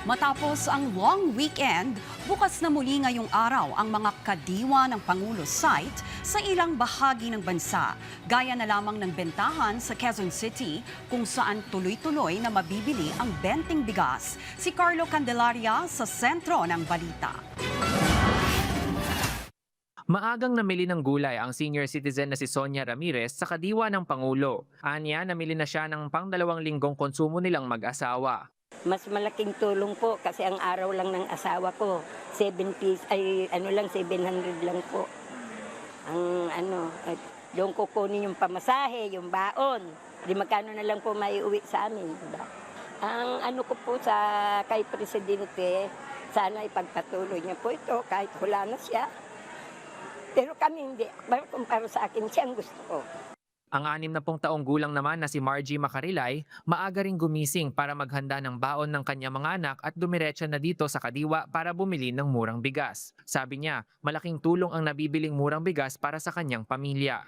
Matapos ang long weekend, bukas na muli ngayong araw ang mga kadiwa ng Pangulo site sa ilang bahagi ng bansa. Gaya na lamang ng bentahan sa Quezon City kung saan tuloy-tuloy na mabibili ang benteng bigas. Si Carlo Candelaria sa sentro ng balita. Maagang namili ng gulay ang senior citizen na si Sonia Ramirez sa kadiwa ng Pangulo. Anya, namili na siya ng pang 2 linggong konsumo nilang mag-asawa. Mas malaking tulong po kasi ang araw lang ng asawa ko, 700 lang po. Doon ko kunin yung pamasahe, yung baon. Di magkano na lang po maiuwi sa amin. Diba? Ang ko po kay Presidente, sana ipagpatuloy niya po ito kahit wala na siya. Pero kami hindi. Para sa akin, siya ang gusto ko. Ang 60 taong gulang naman na si Margie Macarilay, maaga ring gumising para maghanda ng baon ng kanyang mga anak at dumiretso na dito sa kadiwa para bumili ng murang bigas. Sabi niya, malaking tulong ang nabibiling murang bigas para sa kanyang pamilya.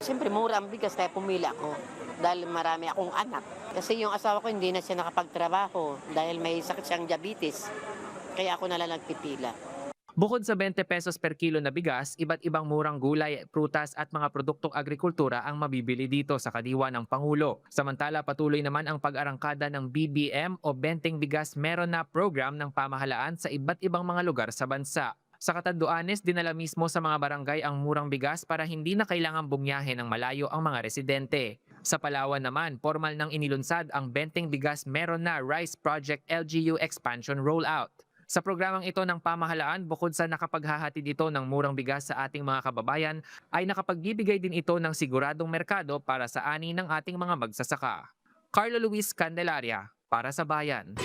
Siyempre, mura ang bigas kaya pumili ako dahil marami akong anak. Kasi yung asawa ko hindi na siya nakapagtrabaho dahil may sakit siyang diabetes. Kaya ako nalang nagpipila. Bukod sa 20 pesos per kilo na bigas, iba't ibang murang gulay, prutas at mga produktong agrikultura ang mabibili dito sa kadiwa ng Pangulo. Samantala, patuloy naman ang pag-arangkada ng BBM o Benteng Bigas Meron Na program ng pamahalaan sa iba't ibang mga lugar sa bansa. Sa Catanduanes, dinala mismo sa mga barangay ang murang bigas para hindi na kailangang bumiyahe ng malayo ang mga residente. Sa Palawan naman, formal nang inilunsad ang Benteng Bigas Meron Na Rice Project LGU Expansion Rollout. Sa programang ito ng pamahalaan, bukod sa nakapaghahatid ito ng murang bigas sa ating mga kababayan, ay nakapagbibigay din ito ng siguradong merkado para sa ani ng ating mga magsasaka. Carlo Luis Candelaria, para sa Bayan.